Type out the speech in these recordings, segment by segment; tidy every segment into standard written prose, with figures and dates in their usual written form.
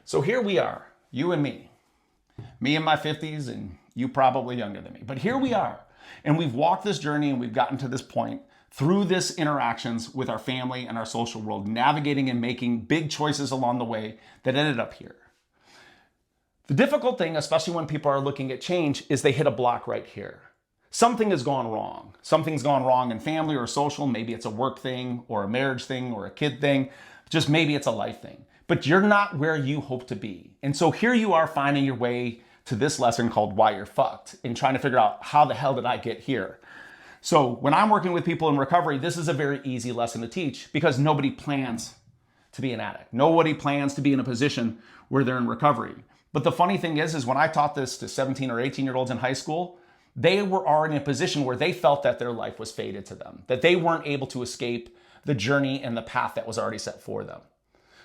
So here we are, you and me in my 50s and you probably younger than me. But here we are, and we've walked this journey and we've gotten to this point through this interactions with our family and our social world, navigating and making big choices along the way that ended up here. The difficult thing, especially when people are looking at change, is they hit a block right here. Something has gone wrong. Something's gone wrong in family or social. Maybe it's a work thing or a marriage thing or a kid thing. Just maybe it's a life thing. But you're not where you hope to be. And so here you are finding your way to this lesson called Why You're Fucked and trying to figure out how the hell did I get here? So when I'm working with people in recovery, this is a very easy lesson to teach because nobody plans to be an addict. Nobody plans to be in a position where they're in recovery. But the funny thing is when I taught this to 17 or 18-year-olds in high school, they were already in a position where they felt that their life was fated to them, that they weren't able to escape the journey and the path that was already set for them.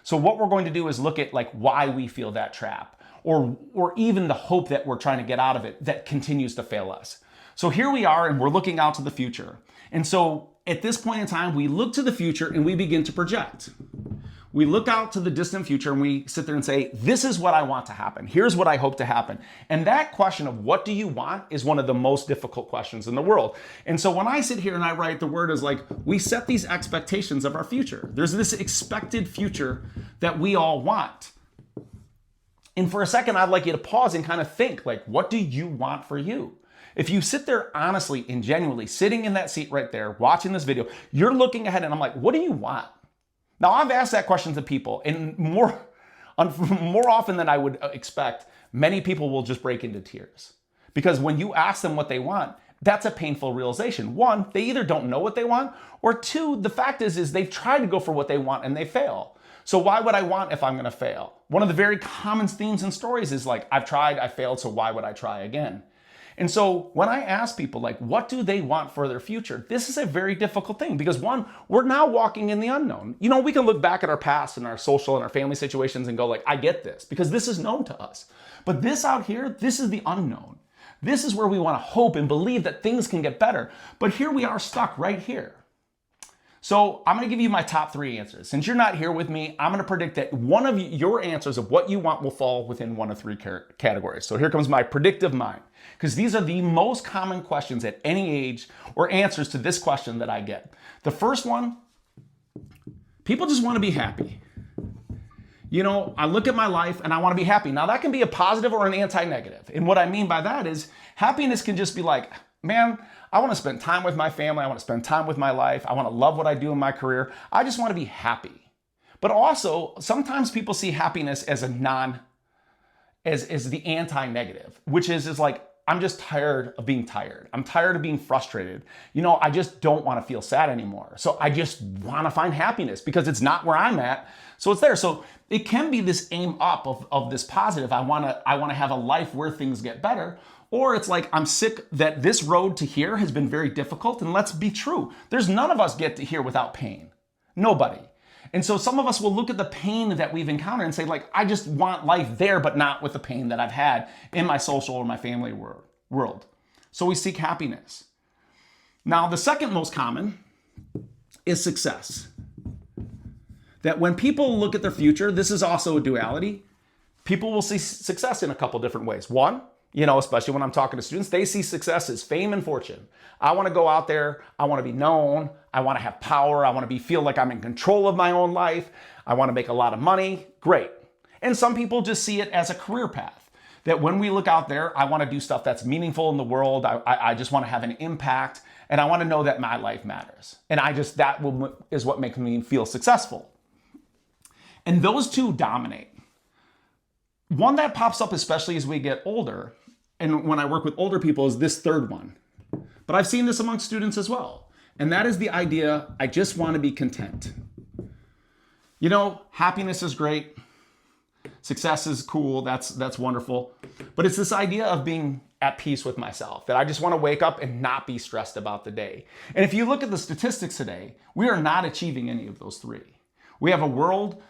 So what we're going to do is look at why we feel that trap or even the hope that we're trying to get out of it that continues to fail us. So here we are and we're looking out to the future. And so at this point in time, we look to the future and we begin to project. We look out to the distant future and we sit there and say, this is what I want to happen. Here's what I hope to happen. And that question of what do you want is one of the most difficult questions in the world. And so when I sit here and I write, the word is we set these expectations of our future. There's this expected future that we all want. And for a second, I'd like you to pause and kind of think, what do you want for you? If you sit there honestly and genuinely sitting in that seat right there, watching this video, you're looking ahead and I'm like, what do you want? Now, I've asked that question to people, and more often than I would expect, many people will just break into tears. Because when you ask them what they want, that's a painful realization. One, they either don't know what they want, or two, the fact is they've tried to go for what they want and they fail. So why would I want if I'm gonna fail? One of the very common themes and stories is I've tried, I failed, so why would I try again? And so when I ask people, what do they want for their future? This is a very difficult thing because one, we're now walking in the unknown. We can look back at our past and our social and our family situations and go I get this because this is known to us. But this out here, this is the unknown. This is where we want to hope and believe that things can get better. But here we are stuck right here. So I'm going to give you my top 3 answers. Since you're not here with me, I'm going to predict that one of your answers of what you want will fall within one of 3 categories. So here comes my predictive mind, because these are the most common questions at any age or answers to this question that I get. The first one, people just want to be happy. I look at my life and I want to be happy. Now that can be a positive or an anti-negative. And what I mean by that is happiness can just be man, I want to spend time with my family. I want to spend time with my life. I want to love what I do in my career. I just want to be happy. But also, sometimes people see happiness as as the anti-negative, which is I'm just tired of being tired. I'm tired of being frustrated. I just don't want to feel sad anymore. So I just want to find happiness because it's not where I'm at. So it's there. So it can be this aim up of this positive. I want to have a life where things get better. Or it's I'm sick that this road to here has been very difficult. And let's be true. There's none of us get to here without pain. Nobody. And so some of us will look at the pain that we've encountered and say I just want life there, but not with the pain that I've had in my social or my family world. So we seek happiness. Now, the second most common is success. That when people look at their future, this is also a duality. People will see success in a couple different ways. One, especially when I'm talking to students, they see success as fame and fortune. I want to go out there. I want to be known. I want to have power. I want to feel like I'm in control of my own life. I want to make a lot of money. Great. And some people just see it as a career path. That when we look out there, I want to do stuff that's meaningful in the world. I just want to have an impact. And I want to know that my life matters. And is what makes me feel successful. And those two dominate. One that pops up, especially as we get older, and when I work with older people, is this third one. But I've seen this among students as well. And that is the idea, I just want to be content. Happiness is great. Success is cool. That's wonderful. But it's this idea of being at peace with myself, that I just want to wake up and not be stressed about the day. And if you look at the statistics today, we are not achieving any of those 3. We have a world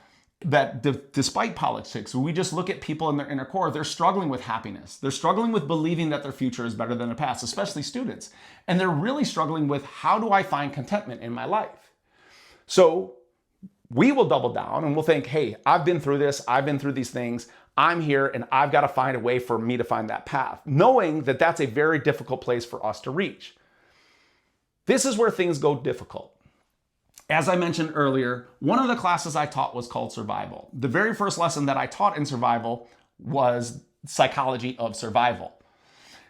that despite politics, we just look at people in their inner core, they're struggling with happiness. They're struggling with believing that their future is better than the past, especially students. And they're really struggling with how do I find contentment in my life? So we will double down and we'll think, hey, I've been through this, I've been through these things, I'm here, and I've got to find a way for me to find that path, knowing that that's a very difficult place for us to reach. This is where things go difficult. As I mentioned earlier, one of the classes I taught was called survival. The very first lesson that I taught in survival was psychology of survival.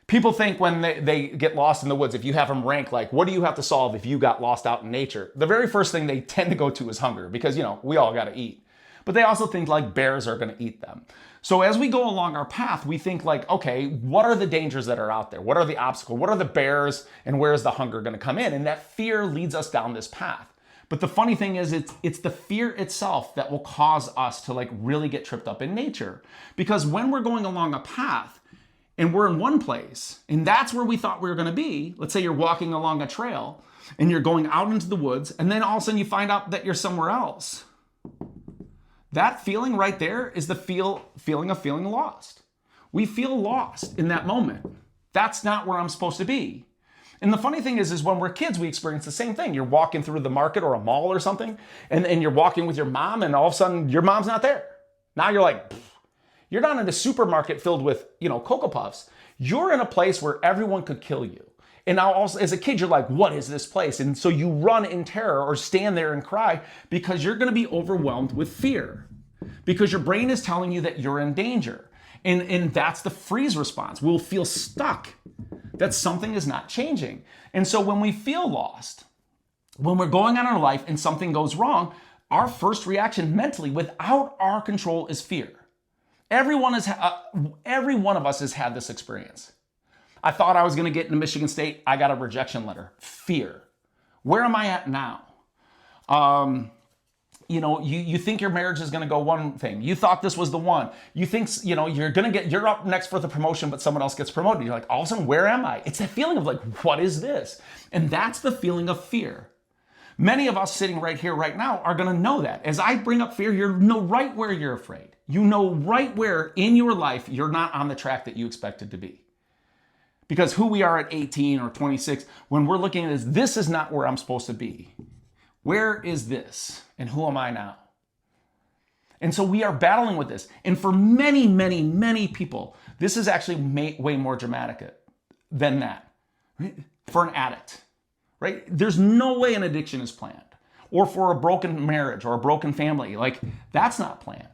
People think when they get lost in the woods, if you have them rank, like, what do you have to solve if you got lost out in nature? The very first thing they tend to go to is hunger, because, we all got to eat. But they also think like bears are going to eat them. So as we go along our path, we think like, okay, what are the dangers that are out there? What are the obstacles? What are the bears? And where is the hunger going to come in? And that fear leads us down this path. But the funny thing is, it's the fear itself that will cause us to like really get tripped up in nature. Because when we're going along a path and we're in one place, and that's where we thought we were going to be, let's say you're walking along a trail and you're going out into the woods, and then all of a sudden you find out that you're somewhere else. That feeling right there is the feeling of feeling lost. We feel lost in that moment. That's not where I'm supposed to be. And the funny thing is when we're kids, we experience the same thing. You're walking through the market or a mall or something, and you're walking with your mom, and all of a sudden your mom's not there. Now you're like, you're not in a supermarket filled with, Cocoa Puffs. You're in a place where everyone could kill you. And now also as a kid, you're like, what is this place? And so you run in terror or stand there and cry because you're going to be overwhelmed with fear, because your brain is telling you that you're in danger. And that's the freeze response. We'll feel stuck, that something is not changing. And so when we feel lost, when we're going on in our life and something goes wrong, our first reaction mentally without our control is fear. Every one of us has had this experience. I thought I was going to get into Michigan State. I got a rejection letter. Fear. Where am I at now? You think your marriage is going to go one thing. You thought this was the one. You think, you're up next for the promotion, but someone else gets promoted. You're like, all of a sudden, where am I? It's that feeling of like, what is this? And that's the feeling of fear. Many of us sitting right here, right now, are going to know that. As I bring up fear, you know right where you're afraid. You know right where in your life you're not on the track that you expected to be. Because who we are at 18 or 26, when we're looking at this is not where I'm supposed to be. Where is this? And who am I now? And so we are battling with this. And for many, many, many people, this is actually way more dramatic than that. Right? For an addict, right? There's no way an addiction is planned. Or for a broken marriage or a broken family. Like, that's not planned.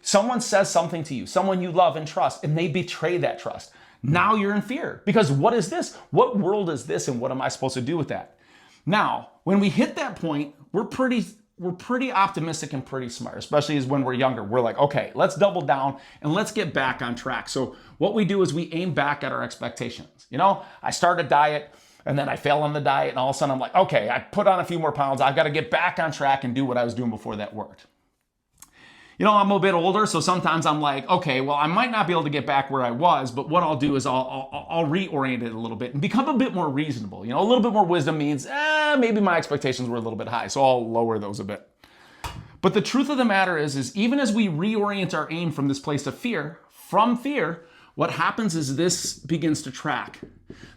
Someone says something to you, someone you love and trust, and they betray that trust. Now you're in fear. Because what is this? What world is this? And what am I supposed to do with that? Now, when we hit that point, we're pretty optimistic and pretty smart, especially as when we're younger. We're like, okay, let's double down and let's get back on track. So what we do is we aim back at our expectations. I start a diet and then I fail on the diet, and all of a sudden I'm like, okay, I put on a few more pounds. I've got to get back on track and do what I was doing before that worked. I'm a bit older, so sometimes I'm like, okay, well, I might not be able to get back where I was, but what I'll do is I'll reorient it a little bit and become a bit more reasonable. A little bit more wisdom means, maybe my expectations were a little bit high, so I'll lower those a bit. But the truth of the matter is even as we reorient our aim from this place of fear, what happens is this begins to track,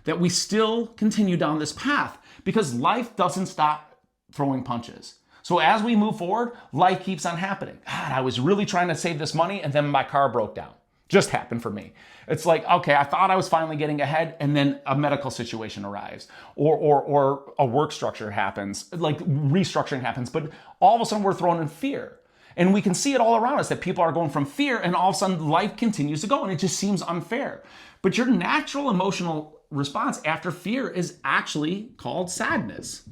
that we still continue down this path because life doesn't stop throwing punches. So as we move forward, life keeps on happening. God, I was really trying to save this money and then my car broke down. Just happened for me. It's like, okay, I thought I was finally getting ahead and then a medical situation arrives or a work structure happens, like restructuring happens, but all of a sudden we're thrown in fear. And we can see it all around us that people are going from fear and all of a sudden life continues to go and it just seems unfair. But your natural emotional response after fear is actually called sadness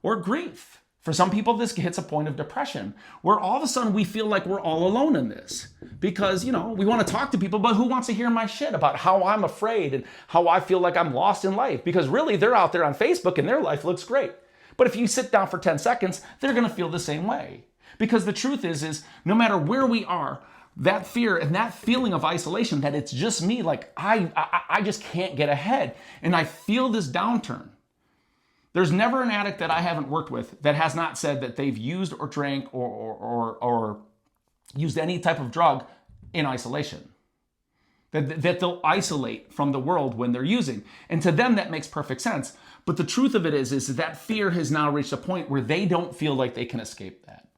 or grief. For some people, this hits a point of depression where all of a sudden we feel like we're all alone in this because, we want to talk to people, but who wants to hear my shit about how I'm afraid and how I feel like I'm lost in life? Because really they're out there on Facebook and their life looks great. But if you sit down for 10 seconds, they're going to feel the same way. Because the truth is no matter where we are, that fear and that feeling of isolation, that it's just me, like I just can't get ahead and I feel this downturn. There's never an addict that I haven't worked with that has not said that they've used or drank or used any type of drug in isolation. that they'll isolate from the world when they're using. And to them, that makes perfect sense. But the truth of it is that fear has now reached a point where they don't feel like they can escape that.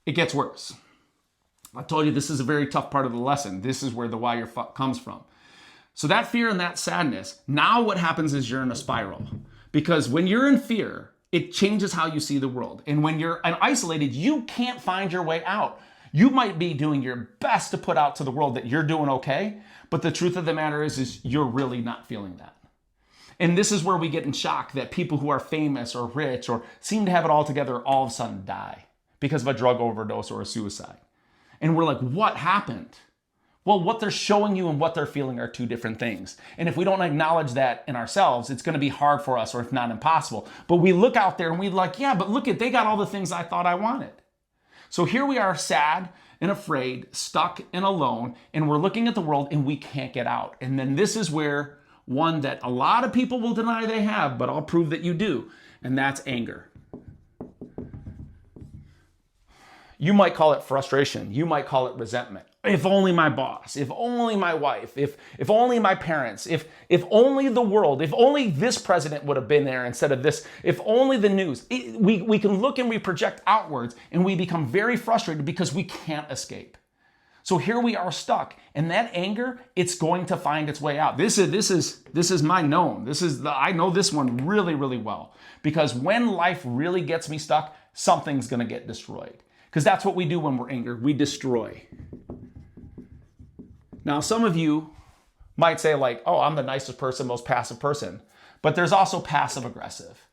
It gets worse. I told you this is a very tough part of the lesson. This is where the why you're fucked comes from. So that fear and that sadness, now what happens is you're in a spiral. Because when you're in fear, it changes how you see the world. And when you're isolated, you can't find your way out. You might be doing your best to put out to the world that you're doing okay, but the truth of the matter is you're really not feeling that. And this is where we get in shock that people who are famous or rich or seem to have it all together all of a sudden die because of a drug overdose or a suicide. And we're like, what happened? Well, what they're showing you and what they're feeling are two different things. And if we don't acknowledge that in ourselves, it's going to be hard for us, or if not impossible. But we look out there and we're like, yeah, but look at, they got all the things I thought I wanted. So here we are, sad and afraid, stuck and alone, and we're looking at the world and we can't get out. And then this is where one that a lot of people will deny they have, but I'll prove that you do, and that's anger. You might call it frustration. You might call it resentment. If only my boss, if only my wife, if only my parents, if only the world, if only this president would have been there instead of this, if only the news. We can look and we project outwards and we become very frustrated because we can't escape. So here we are stuck, and that anger, it's going to find its way out. This is my known. I know this one really, really well, because when life really gets me stuck, something's going to get destroyed. Because that's what we do when we're angry. We destroy. Now, some of you might say like, oh, I'm the nicest person, most passive person. But there's also passive aggressive.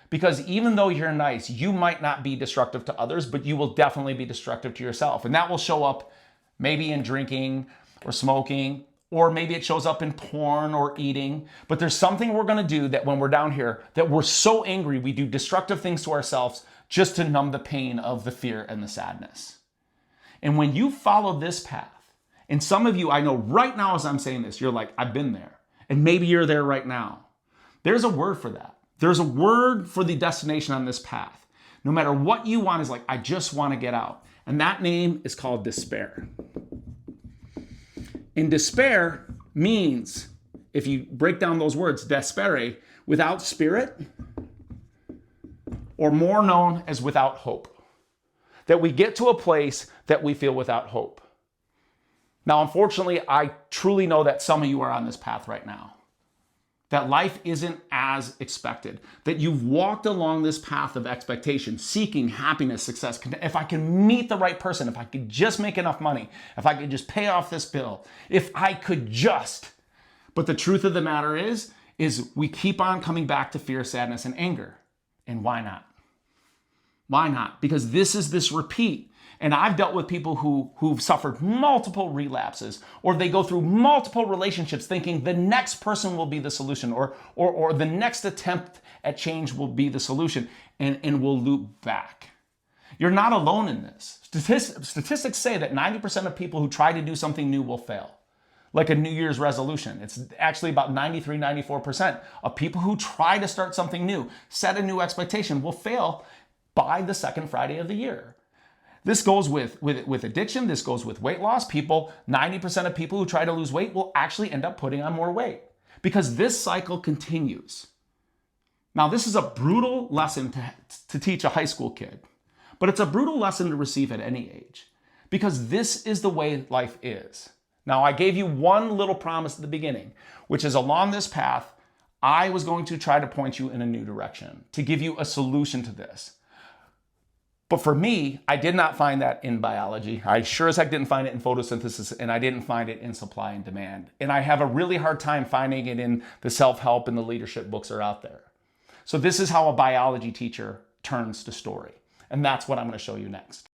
Because even though you're nice, you might not be destructive to others, but you will definitely be destructive to yourself. And that will show up maybe in drinking or smoking, or maybe it shows up in porn or eating. But there's something we're going to do that when we're down here, that we're so angry, we do destructive things to ourselves just to numb the pain of the fear and the sadness. And when you follow this path, and some of you, I know right now as I'm saying this, you're like, I've been there. And maybe you're there right now. There's a word for that. There's a word for the destination on this path. No matter what you want is like, I just want to get out. And that name is called despair. And despair means, if you break down those words, despere, without spirit, or more known as without hope. That we get to a place that we feel without hope. Now, unfortunately, I truly know that some of you are on this path right now. That life isn't as expected. That you've walked along this path of expectation, seeking happiness, success. If I can meet the right person, if I could just make enough money, if I could just pay off this bill, if I could just. But the truth of the matter is we keep on coming back to fear, sadness, and anger. And why not? Why not? Because this is this repeat. And I've dealt with people who've suffered multiple relapses, or they go through multiple relationships thinking the next person will be the solution, or the next attempt at change will be the solution, and will loop back. You're not alone in this. Statistics say that 90% of people who try to do something new will fail. Like a New Year's resolution. It's actually about 93, 94% of people who try to start something new, set a new expectation, will fail by the second Friday of the year. This goes with addiction. This goes with weight loss. 90% of people who try to lose weight will actually end up putting on more weight because this cycle continues. Now, this is a brutal lesson to teach a high school kid, but it's a brutal lesson to receive at any age because this is the way life is. Now, I gave you one little promise at the beginning, which is along this path, I was going to try to point you in a new direction, to give you a solution to this. But for me, I did not find that in biology. I sure as heck didn't find it in photosynthesis, and I didn't find it in supply and demand. And I have a really hard time finding it in the self-help and the leadership books are out there. So this is how a biology teacher turns to story. And that's what I'm going to show you next.